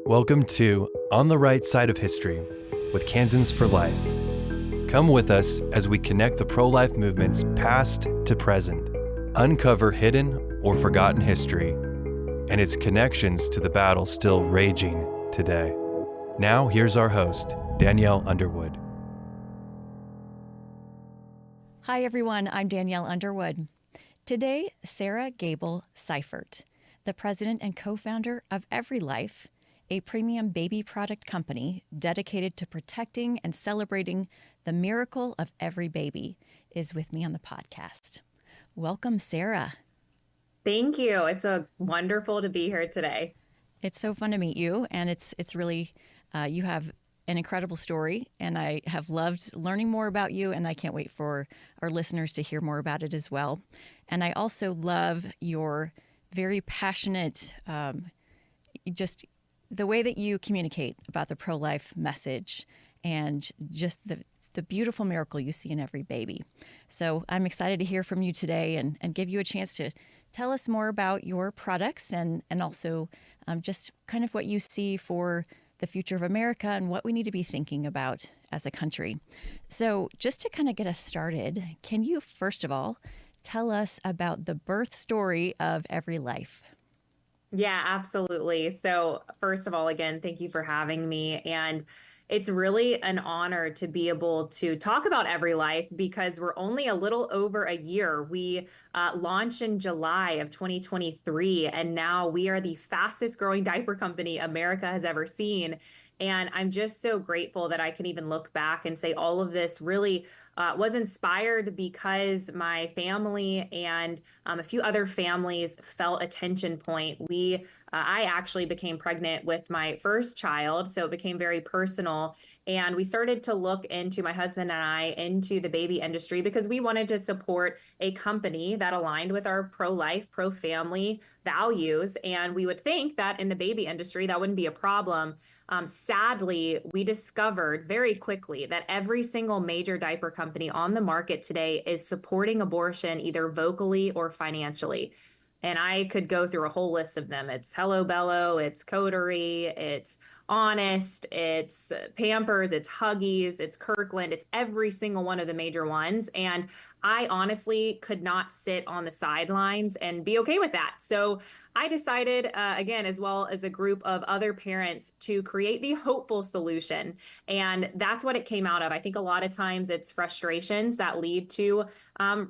Welcome to On the Right Side of History with Kansans for Life. Come with us as we connect the pro-life movement's past to present, uncover hidden or forgotten history, and its connections to the battle still raging today. Now, here's our host, Danielle Underwood. Hi, everyone. I'm Danielle Underwood. Today, Sarah Gable Siefert, the president and co-founder of EveryLife, a premium baby product company dedicated to protecting and celebrating the miracle of every baby, is with me on the podcast. Welcome, Sarah. Thank you. It's wonderful to be here today. It's so fun to meet you, and it's really, you have an incredible story, and I have loved learning more about you, and I can't wait for our listeners to hear more about it as well. And I also love your very passionate, just the way that you communicate about the pro-life message and just the beautiful miracle you see in every baby. So I'm excited to hear from you today and give you a chance to tell us more about your products and also just kind of what you see for the future of America and what we need to be thinking about as a country. So just to kind of get us started, can you first of all tell us about the birth story of EveryLife? Yeah, absolutely. So first of all, again, thank you for having me. And it's really an honor to be able to talk about EveryLife because we're only a little over a year. We launched in July of 2023, and now we are the fastest growing diaper company America has ever seen. And I'm just so grateful that I can even look back and say all of this really was inspired because my family and a few other families felt a tension point. I actually became pregnant with my first child, so it became very personal. And we started to look into, my husband and I, into the baby industry because we wanted to support a company that aligned with our pro-life, pro-family values. And we would think that in the baby industry, that wouldn't be a problem. Sadly, we discovered very quickly that every single major diaper company on the market today is supporting abortion either vocally or financially. And I could go through a whole list of them. It's Hello Bello, it's Coterie, it's Honest, it's Pampers, it's Huggies, it's Kirkland, it's every single one of the major ones. And I honestly could not sit on the sidelines and be okay with that. So I decided, again, as well as a group of other parents, to create the hopeful solution. And that's what it came out of. I think a lot of times it's frustrations that lead to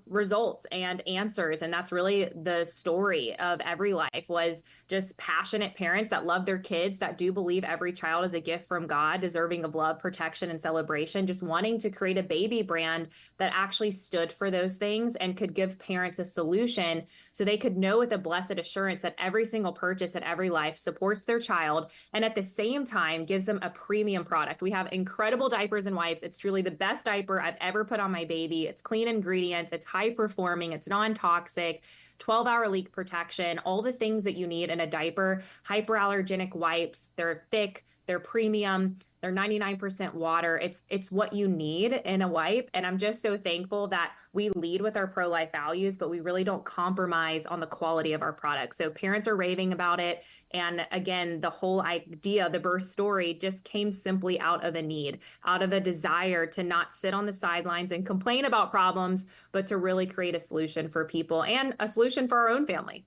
results and answers. And that's really the story of EveryLife, was just passionate parents that love their kids, that do believe every child is a gift from God, deserving of love, protection, and celebration, just wanting to create a baby brand that actually stood for those things and could give parents a solution so they could know with a blessed assurance that every single purchase at EveryLife supports their child and at the same time gives them a premium product. We have incredible diapers and wipes. It's truly the best diaper I've ever put on my baby. It's clean ingredients, it's high performing, it's non-toxic, 12-hour leak protection, all the things that you need in a diaper. Hyperallergenic wipes, they're thick, they're premium, they're 99% water. It's what you need in a wipe. And I'm just so thankful that we lead with our pro-life values, but we really don't compromise on the quality of our products. So parents are raving about it. And again, the whole idea, the birth story, just came simply out of a need, out of a desire to not sit on the sidelines and complain about problems, but to really create a solution for people and a solution for our own family.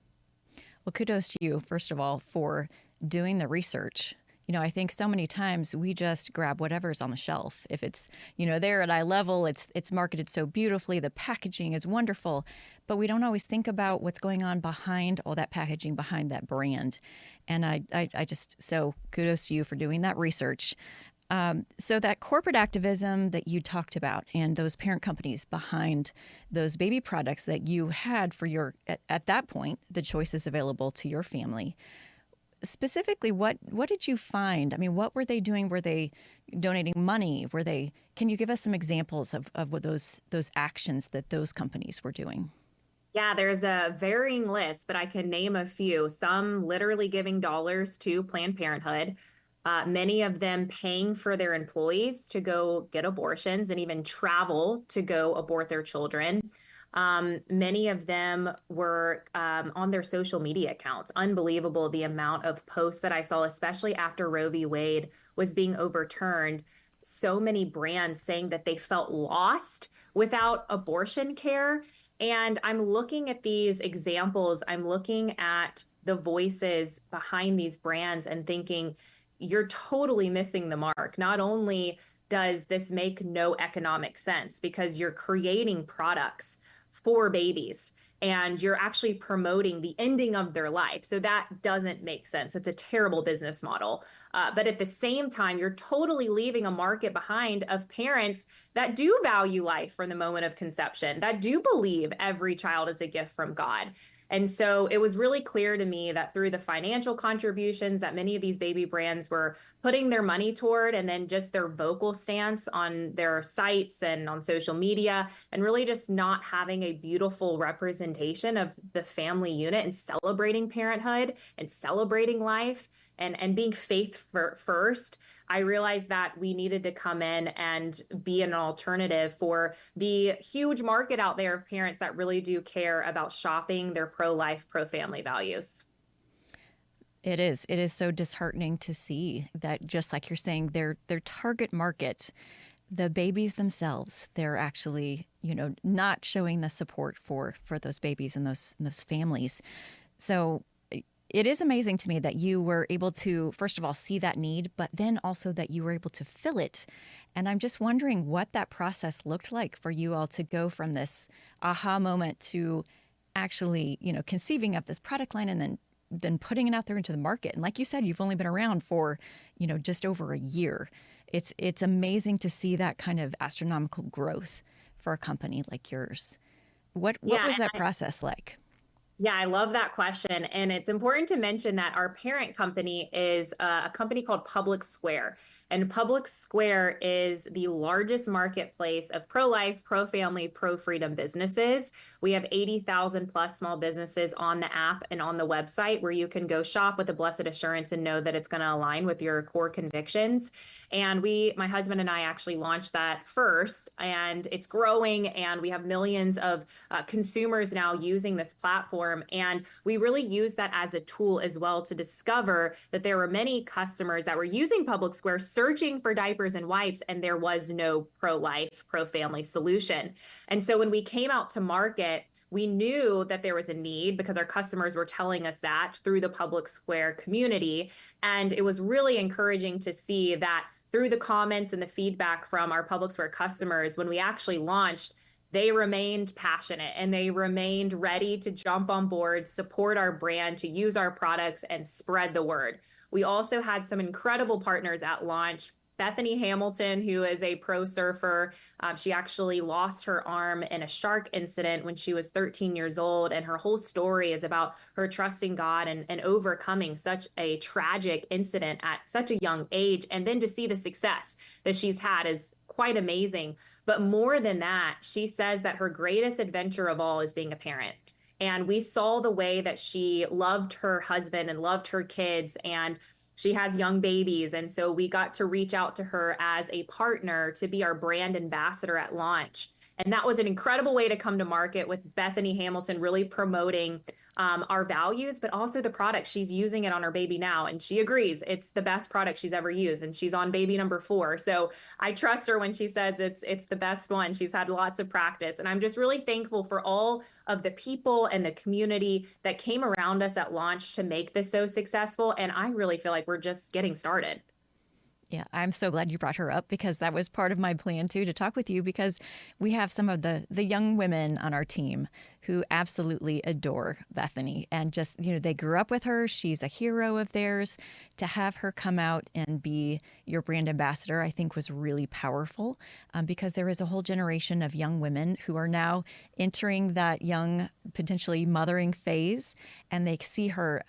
Well, kudos to you, first of all, for doing the research. You know, I think so many times we just grab whatever's on the shelf. If it's, there at eye level, it's marketed so beautifully, the packaging is wonderful, but we don't always think about what's going on behind all that packaging, behind that brand. And so kudos to you for doing that research. So that corporate activism that you talked about and those parent companies behind those baby products that you had for at that point, the choices available to your family. Specifically, what did you find? I mean, what were they doing? Were they donating money? Can you give us some examples of what those actions that those companies were doing? Yeah, there's a varying list, but I can name a few. Some literally giving dollars to Planned Parenthood, many of them paying for their employees to go get abortions and even travel to go abort their children. Many of them were on their social media accounts. Unbelievable the amount of posts that I saw, especially after Roe v. Wade was being overturned. So many brands saying that they felt lost without abortion care. And I'm looking at these examples, I'm looking at the voices behind these brands and thinking, you're totally missing the mark. Not only does this make no economic sense because you're creating products for babies and you're actually promoting the ending of their life. So that doesn't make sense. It's a terrible business model. But at the same time, you're totally leaving a market behind of parents that do value life from the moment of conception, that do believe every child is a gift from God. And so it was really clear to me that through the financial contributions that many of these baby brands were putting their money toward, and then just their vocal stance on their sites and on social media, and really just not having a beautiful representation of the family unit and celebrating parenthood and celebrating life and being faith first, I realized that we needed to come in and be an alternative for the huge market out there of parents that really do care about shopping their pro-life, pro-family values. It is. It is so disheartening to see that, just like you're saying, their target market, the babies themselves, they're actually, not showing the support for those babies and those families. So it is amazing to me that you were able to, first of all, see that need, but then also that you were able to fill it. And I'm just wondering what that process looked like for you all to go from this aha moment to actually, conceiving of this product line and then putting it out there into the market. And like you said, you've only been around for, just over a year. It's amazing to see that kind of astronomical growth for a company like yours. What was that process like? Yeah, I love that question. And it's important to mention that our parent company is a company called Public Square. And Public Square is the largest marketplace of pro-life, pro-family, pro-freedom businesses. We have 80,000 plus small businesses on the app and on the website where you can go shop with a blessed assurance and know that it's going to align with your core convictions. And my husband and I actually launched that first, and it's growing, and we have millions of consumers now using this platform. And we really use that as a tool as well to discover that there were many customers that were using Public Square searching for diapers and wipes, and there was no pro-life, pro-family solution. And so when we came out to market, we knew that there was a need because our customers were telling us that through the Public Square community. And it was really encouraging to see that through the comments and the feedback from our Public Square customers, when we actually launched, they remained passionate and they remained ready to jump on board, support our brand, to use our products and spread the word. We also had some incredible partners at launch. Bethany Hamilton, who is a pro surfer, she actually lost her arm in a shark incident when she was 13 years old. And her whole story is about her trusting God and overcoming such a tragic incident at such a young age. And then to see the success that she's had is quite amazing. But more than that, she says that her greatest adventure of all is being a parent. And we saw the way that she loved her husband and loved her kids, and she has young babies. And so we got to reach out to her as a partner to be our brand ambassador at launch. And that was an incredible way to come to market, with Bethany Hamilton really promoting our values, but also the product. She's using it on her baby now, and she agrees it's the best product she's ever used, and she's on baby number 4. So I trust her when she says it's the best one. She's had lots of practice, and I'm just really thankful for all of the people and the community that came around us at launch to make this so successful. And I really feel like we're just getting started. Yeah, I'm so glad you brought her up, because that was part of my plan too, to talk with you, because we have some of the young women on our team who absolutely adore Bethany, and just, they grew up with her. She's a hero of theirs. To have her come out and be your brand ambassador, I think was really powerful, because there is a whole generation of young women who are now entering that young, potentially mothering phase, and they see her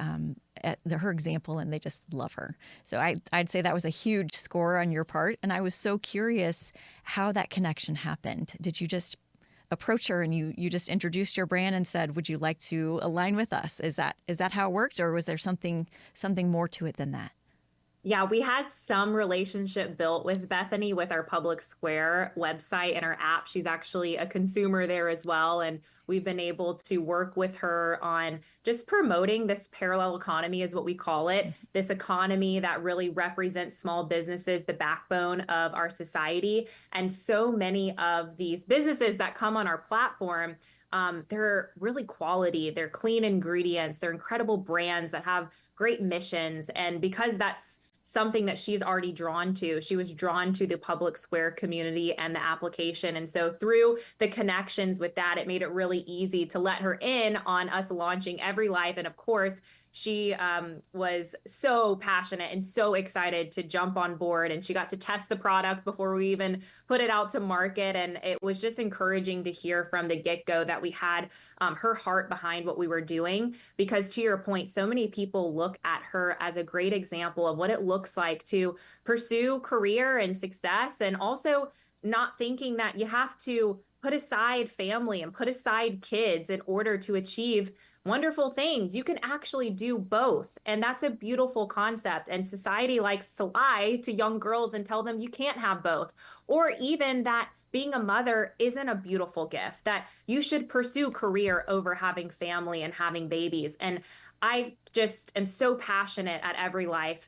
her example, and they just love her. So I'd say that was a huge score on your part. And I was so curious how that connection happened. Did you just approach her and you just introduced your brand and said, would you like to align with us? Is that how it worked, or was there something more to it than that? Yeah, we had some relationship built with Bethany with our Public Square website and our app. She's actually a consumer there as well. And we've been able to work with her on just promoting this parallel economy, is what we call it. This economy that really represents small businesses, the backbone of our society. And so many of these businesses that come on our platform, they're really quality, they're clean ingredients, they're incredible brands that have great missions. And because that's something that she's already drawn to. She was drawn to the Public Square community and the application. And so through the connections with that, it made it really easy to let her in on us launching EveryLife. And of course, she was so passionate and so excited to jump on board. And she got to test the product before we even put it out to market. And it was just encouraging to hear from the get-go that we had her heart behind what we were doing. Because to your point, so many people look at her as a great example of what it looks like to pursue career and success, and also not thinking that you have to put aside family and put aside kids in order to achieve wonderful things. You can actually do both. And that's a beautiful concept. And society likes to lie to young girls and tell them you can't have both. Or even that being a mother isn't a beautiful gift, that you should pursue career over having family and having babies. And I just am so passionate at EveryLife,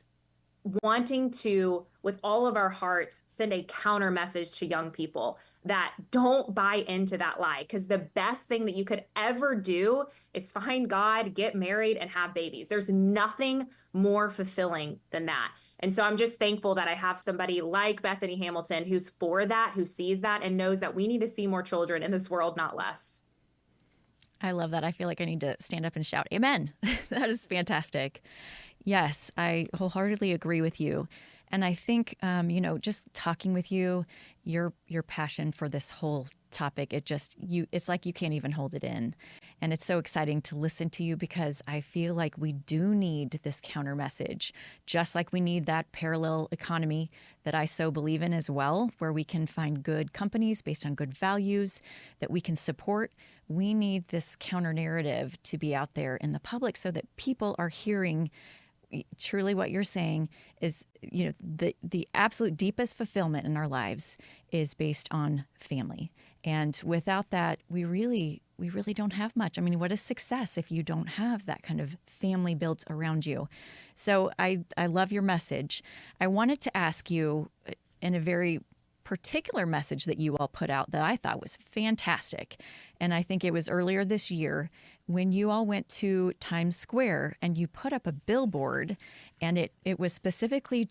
wanting to, with all of our hearts, send a counter message to young people that don't buy into that lie. Because the best thing that you could ever do is find God, get married, and have babies. There's nothing more fulfilling than that. And so I'm just thankful that I have somebody like Bethany Hamilton who's for that, who sees that, and knows that we need to see more children in this world, not less. I love that. I feel like I need to stand up and shout, Amen. That is fantastic. Yes, I wholeheartedly agree with you. And I think, just talking with you, your passion for this whole topic, it's like you can't even hold it in. And it's so exciting to listen to you, because I feel like we do need this counter message, just like we need that parallel economy that I so believe in as well, where we can find good companies based on good values that we can support. We need this counter narrative to be out there in the public so that people are hearing truly what you're saying is, the absolute deepest fulfillment in our lives is based on family. And without that, we really don't have much. I mean, what is success if you don't have that kind of family built around you? So I love your message. I wanted to ask you, in a very particular message that you all put out that I thought was fantastic. And I think it was earlier this year when you all went to Times Square and you put up a billboard, and it was specifically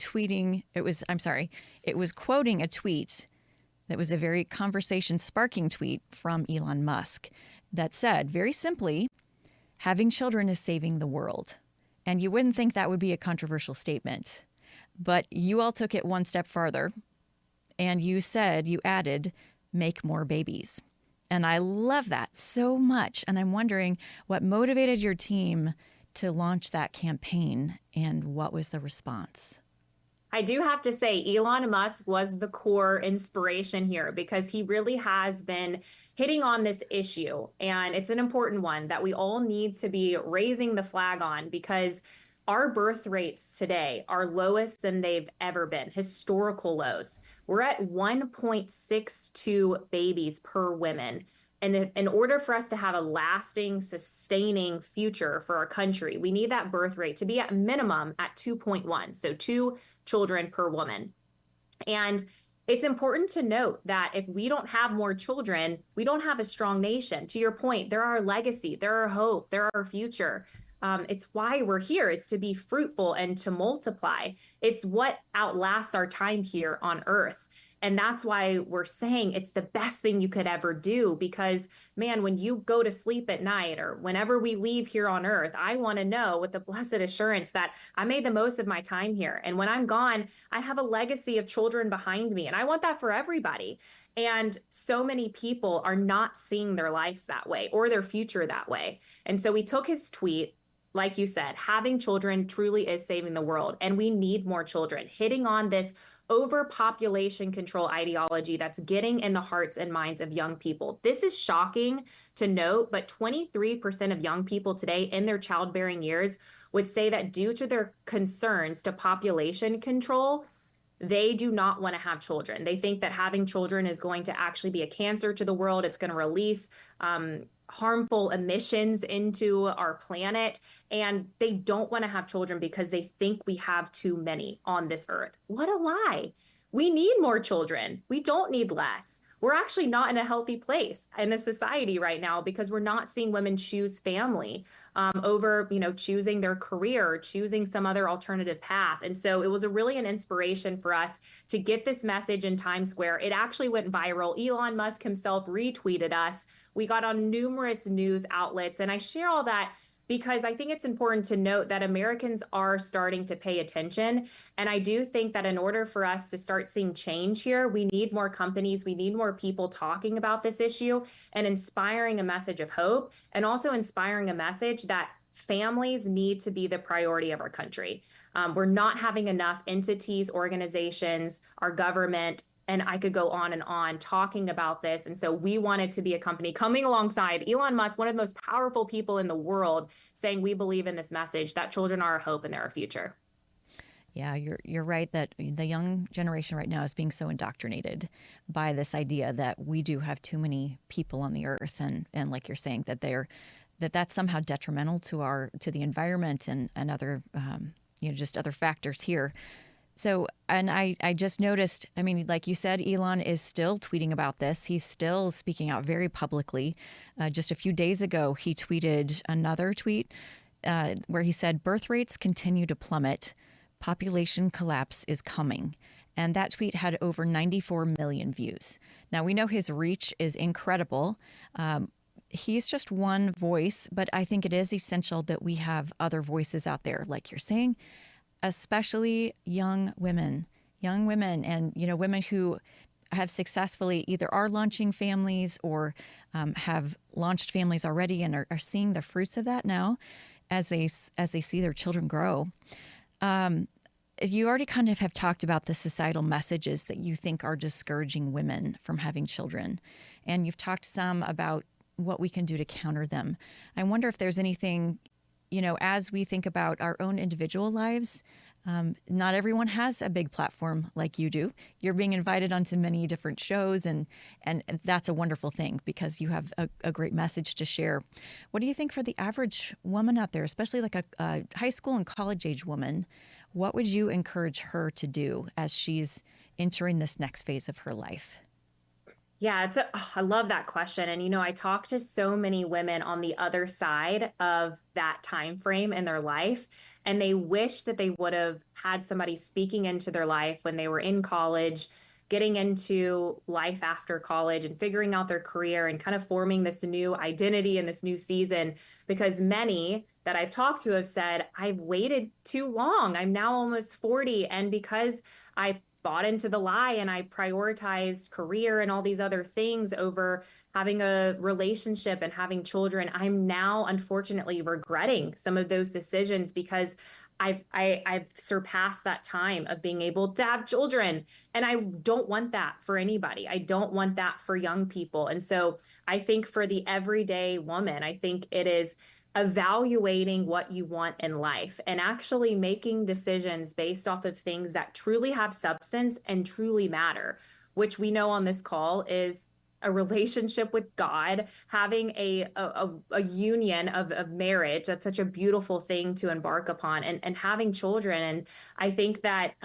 it was quoting a tweet that was a very conversation sparking tweet from Elon Musk that said, very simply, having children is saving the world. And you wouldn't think that would be a controversial statement, but you all took it one step farther. And you added, make more babies. And I love that so much. And I'm wondering what motivated your team to launch that campaign, and what was the response? I do have to say, Elon Musk was the core inspiration here, because he really has been hitting on this issue. And it's an important one that we all need to be raising the flag on, because our birth rates today are lowest than they've ever been, historical lows. We're at 1.62 babies per woman. And in order for us to have a lasting, sustaining future for our country, we need that birth rate to be at minimum at 2.1, so 2 children per woman. And it's important to note that if we don't have more children, we don't have a strong nation. To your point, they're our legacy, they're our hope, they're our future. It's why we're here, is to be fruitful and to multiply. It's what outlasts our time here on earth. And that's why we're saying it's the best thing you could ever do, because, man, when you go to sleep at night, or whenever we leave here on earth, I want to know with the blessed assurance that I made the most of my time here. And when I'm gone, I have a legacy of children behind me. And I want that for everybody. And so many people are not seeing their lives that way, or their future that way. And so we took his tweet. Like you said, having children truly is saving the world, and we need more children, hitting on this overpopulation control ideology that's getting in the hearts and minds of young people. This is shocking to note, but 23% of young people today in their childbearing years would say that due to their concerns to population control, they do not want to have children. They think that having children is going to actually be a cancer to the world. It's going to release harmful emissions into our planet. And they don't want to have children because they think we have too many on this earth. What a lie. We need more children. We don't need less. We're actually not in a healthy place in the society right now because we're not seeing women choose family over, choosing their career, choosing some other alternative path. And so it was really an inspiration for us to get this message in Times Square. It actually went viral. Elon Musk himself retweeted us. We got on numerous news outlets. And I share all that because I think it's important to note that Americans are starting to pay attention. And I do think that in order for us to start seeing change here, we need more companies, we need more people talking about this issue and inspiring a message of hope, and also inspiring a message that families need to be the priority of our country. We're not having enough entities, organizations, our government, and I could go on and on talking about this. And so we wanted to be a company coming alongside Elon Musk, one of the most powerful people in the world, saying we believe in this message that children are our hope and they're our future. Yeah, you're right that the young generation right now is being so indoctrinated by this idea that we do have too many people on the earth, and like you're saying that that's somehow detrimental to the environment and other just other factors here. So, and I just noticed, I mean, like you said, Elon is still tweeting about this. He's still speaking out very publicly. Just a few days ago, he tweeted another tweet where he said, birth rates continue to plummet. Population collapse is coming. And that tweet had over 94 million views. Now, we know his reach is incredible. He's just one voice, but I think it is essential that we have other voices out there, like you're saying, especially young women and, women who have successfully either are launching families or have launched families already and are seeing the fruits of that now as they see their children grow. You already kind of have talked about the societal messages that you think are discouraging women from having children. And you've talked some about what we can do to counter them. I wonder if there's anything, as we think about our own individual lives. Not everyone has a big platform like you do. You're being invited onto many different shows, and that's a wonderful thing because you have a great message to share. What do you think for the average woman out there, especially like a high school and college age woman? What would you encourage her to do as she's entering this next phase of her life? Yeah, I love that question. And, I talk to so many women on the other side of that time frame in their life, and they wish that they would have had somebody speaking into their life when they were in college, getting into life after college and figuring out their career and kind of forming this new identity in this new season. Because many that I've talked to have said, I've waited too long. I'm now almost 40. And because I bought into the lie and I prioritized career and all these other things over having a relationship and having children, I'm now unfortunately regretting some of those decisions because I've surpassed that time of being able to have children. And I don't want that for anybody. I don't want that for young people. And so I think for the everyday woman, I think it is evaluating what you want in life and actually making decisions based off of things that truly have substance and truly matter, which we know on this call is a relationship with God, having a union of marriage. That's such a beautiful thing to embark upon, and having children. And I think that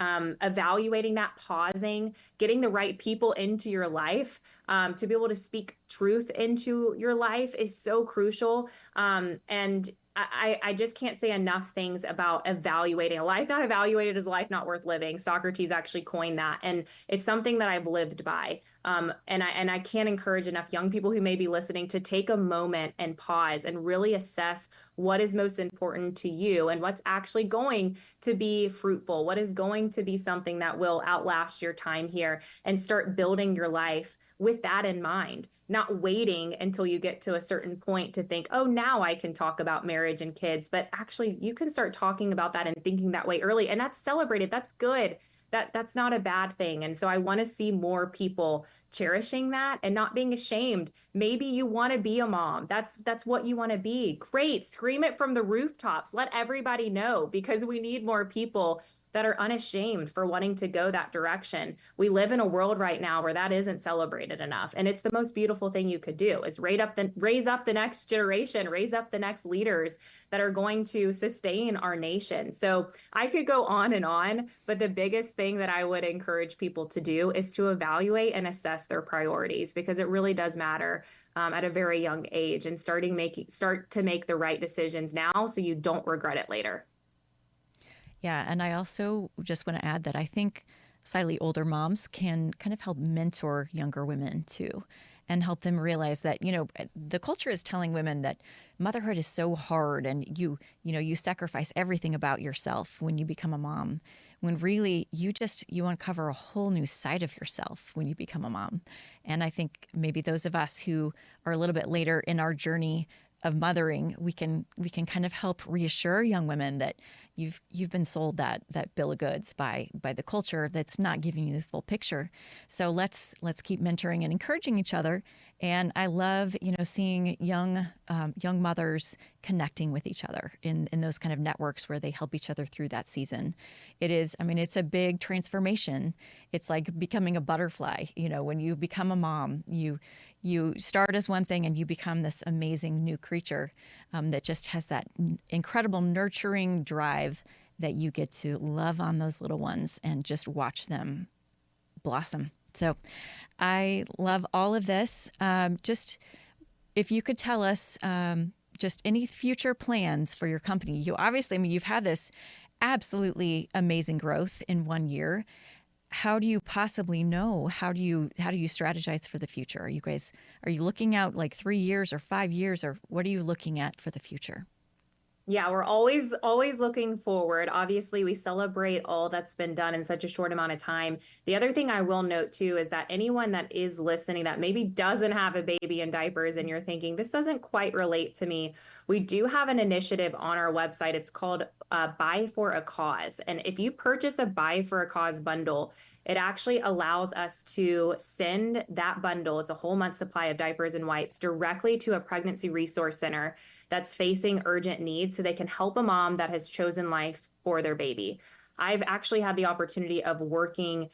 evaluating that, pausing, getting the right people into your life to be able to speak truth into your life is so crucial. And I just can't say enough things about evaluating. A life not evaluated is a life not worth living. Socrates actually coined that. And it's something that I've lived by. And I can't encourage enough young people who may be listening to take a moment and pause and really assess what is most important to you and what's actually going to be fruitful, what is going to be something that will outlast your time here, and start building your life with that in mind, not waiting until you get to a certain point to think, oh, now I can talk about marriage and kids. But actually, you can start talking about that and thinking that way early. And that's celebrated. That's good. that's not a bad thing. And so I want to see more people cherishing that and not being ashamed. Maybe you want to be a mom. That's what you want to be. Great. Scream it from the rooftops. Let everybody know, because we need more people that are unashamed for wanting to go that direction. We live in a world right now where that isn't celebrated enough. And it's the most beautiful thing you could do, is raise up the next generation, raise up the next leaders that are going to sustain our nation. So I could go on, but the biggest thing that I would encourage people to do is to evaluate and assess their priorities, because it really does matter at a very young age, and start to make the right decisions now so you don't regret it later. Yeah, and I also just want to add that I think slightly older moms can kind of help mentor younger women too, and help them realize that, the culture is telling women that motherhood is so hard, and you sacrifice everything about yourself when you become a mom, when really you uncover a whole new side of yourself when you become a mom. And I think maybe those of us who are a little bit later in our journey of mothering, we can kind of help reassure young women that you've been sold that bill of goods by the culture that's not giving you the full picture. So let's keep mentoring and encouraging each other. And I love seeing young mothers connecting with each other in those kind of networks where they help each other through that season. It's a big transformation. It's like becoming a butterfly. When you become a mom, you start as one thing and you become this amazing new creature that just has that incredible nurturing drive that you get to love on those little ones and just watch them blossom. So I love all of this. Just if you could tell us just any future plans for your company. You've had this absolutely amazing growth in 1 year. How do you possibly know? How do you strategize for the future? Are you looking out like 3 years or 5 years, or what are you looking at for the future? Yeah, we're always looking forward. Obviously, we celebrate all that's been done in such a short amount of time. The other thing I will note too is that anyone that is listening that maybe doesn't have a baby in diapers and you're thinking, this doesn't quite relate to me, we do have an initiative on our website. It's called Buy for a Cause. And if you purchase a Buy for a Cause bundle, it actually allows us to send that bundle, it's a whole month supply of diapers and wipes, directly to a pregnancy resource center that's facing urgent needs so they can help a mom that has chosen life for their baby. I've actually had the opportunity of working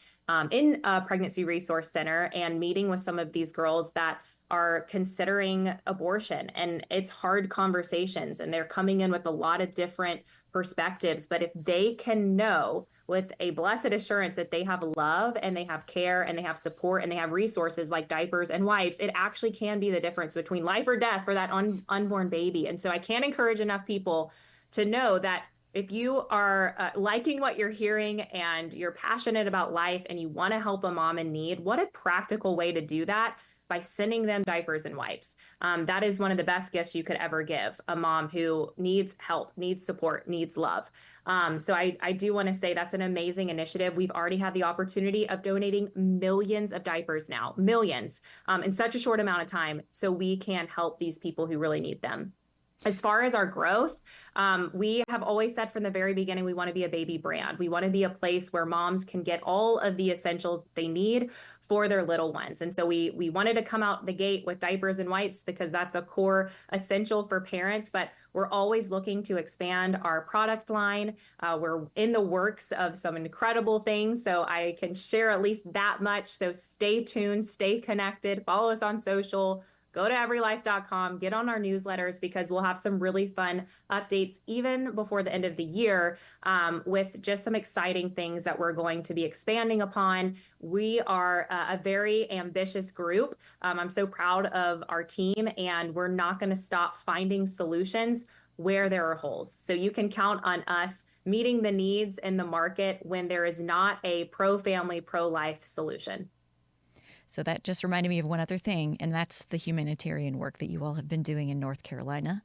in a pregnancy resource center and meeting with some of these girls that are considering abortion. And it's hard conversations, and they're coming in with a lot of different perspectives. But if they can know with a blessed assurance that they have love and they have care and they have support and they have resources like diapers and wipes, it actually can be the difference between life or death for that unborn baby. And so I can't encourage enough people to know that if you are liking what you're hearing and you're passionate about life and you want to help a mom in need, what a practical way to do that, by sending them diapers and wipes. That is one of the best gifts you could ever give a mom who needs help, needs support, needs love. So I do want to say that's an amazing initiative. We've already had the opportunity of donating millions of diapers now, millions, in such a short amount of time, so we can help these people who really need them. As far as our growth, we have always said from the very beginning, we want to be a baby brand. We want to be a place where moms can get all of the essentials they need for their little ones. And so we wanted to come out the gate with diapers and wipes because that's a core essential for parents, but we're always looking to expand our product line. We're in the works of some incredible things, so I can share at least that much. So stay tuned, stay connected, follow us on social. Go to everylife.com, get on our newsletters, because we'll have some really fun updates even before the end of the year with just some exciting things that we're going to be expanding upon. We are a very ambitious group. I'm so proud of our team, and we're not going to stop finding solutions where there are holes. So you can count on us meeting the needs in the market when there is not a pro-family, pro-life solution. So that just reminded me of one other thing, and that's the humanitarian work that you all have been doing in North Carolina,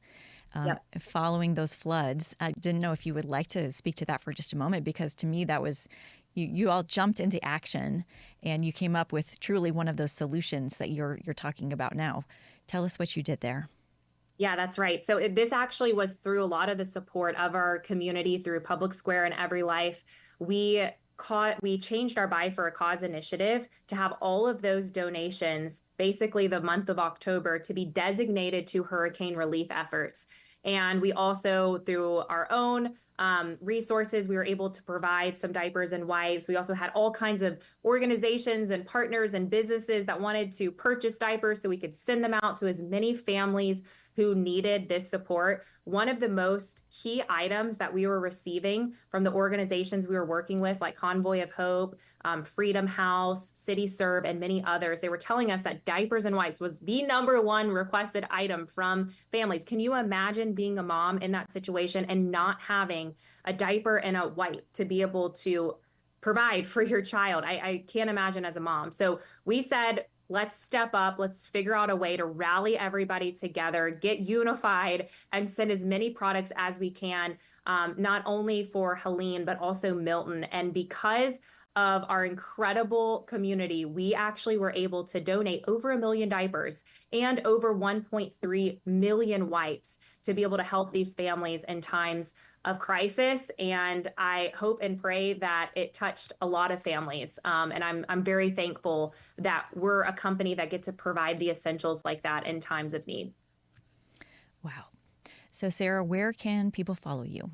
following those floods. I didn't know if you would like to speak to that for just a moment, because to me that was, you all jumped into action and you came up with truly one of those solutions that you're talking about now. Tell us what you did there. Yeah, that's right. So this actually was through a lot of the support of our community through Public Square and EveryLife. We we changed our Buy for a Cause initiative to have all of those donations, basically the month of October, to be designated to hurricane relief efforts. And we also, through our own resources, we were able to provide some diapers and wipes. We also had all kinds of organizations and partners and businesses that wanted to purchase diapers so we could send them out to as many families who needed this support. One of the most key items that we were receiving from the organizations we were working with, like Convoy of Hope, Freedom House, City Serve, and many others, they were telling us that diapers and wipes was the #1 requested item from families. Can you imagine being a mom in that situation and not having a diaper and a wipe to be able to provide for your child? I can't imagine as a mom. So we said, let's step up. Let's figure out a way to rally everybody together, get unified, and send as many products as we can, not only for Helene, but also Milton. And because of our incredible community, we actually were able to donate over 1 million diapers and over 1.3 million wipes to be able to help these families in times of crisis. And I hope and pray that it touched a lot of families. And I'm very thankful that we're a company that gets to provide the essentials like that in times of need. Wow. So Sarah, where can people follow you?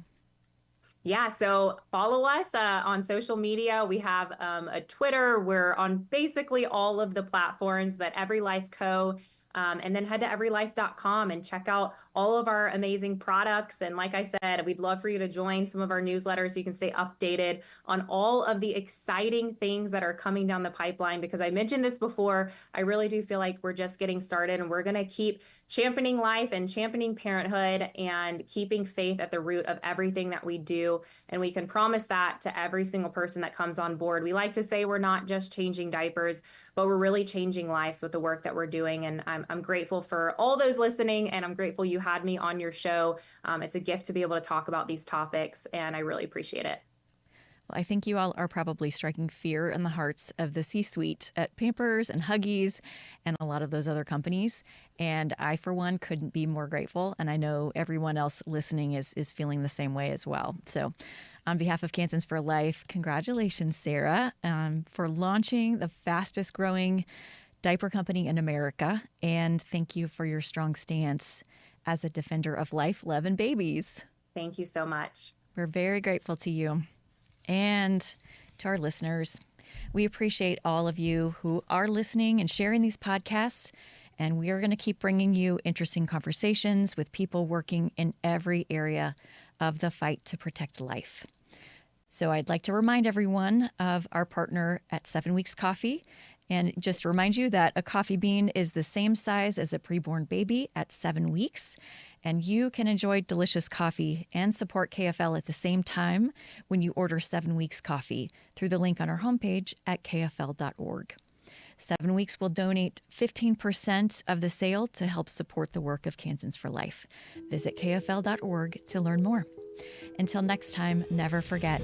Yeah, so follow us on social media. We have a Twitter. We're on basically all of the platforms, but EveryLife Co. And then head to everylife.com and check out all of our amazing products. And like I said, we'd love for you to join some of our newsletters so you can stay updated on all of the exciting things that are coming down the pipeline. Because I mentioned this before, I really do feel like we're just getting started, and we're going to keep championing life and championing parenthood and keeping faith at the root of everything that we do. And we can promise that to every single person that comes on board. We like to say we're not just changing diapers, but we're really changing lives with the work that we're doing. And I'm grateful for all those listening, and I'm grateful you had me on your show. It's a gift to be able to talk about these topics, and I really appreciate it. Well, I think you all are probably striking fear in the hearts of the C-suite at Pampers and Huggies and a lot of those other companies. And I, for one, couldn't be more grateful. And I know everyone else listening is feeling the same way as well. So on behalf of Kansans for Life, congratulations, Sarah, for launching the fastest growing diaper company in America. And thank you for your strong stance as a defender of life, love, and babies. Thank you so much. We're very grateful to you. And to our listeners, we appreciate all of you who are listening and sharing these podcasts. And we are going to keep bringing you interesting conversations with people working in every area of the fight to protect life. So I'd like to remind everyone of our partner at 7 Weeks Coffee. And just remind you that a coffee bean is the same size as a preborn baby at 7 weeks. And you can enjoy delicious coffee and support KFL at the same time when you order 7 Weeks Coffee through the link on our homepage at kfl.org. 7 Weeks will donate 15% of the sale to help support the work of Kansans for Life. Visit kfl.org to learn more. Until next time, never forget,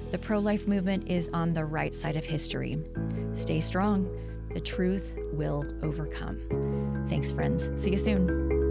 the pro-life movement is on the right side of history. Stay strong. The truth will overcome. Thanks, friends. See you soon.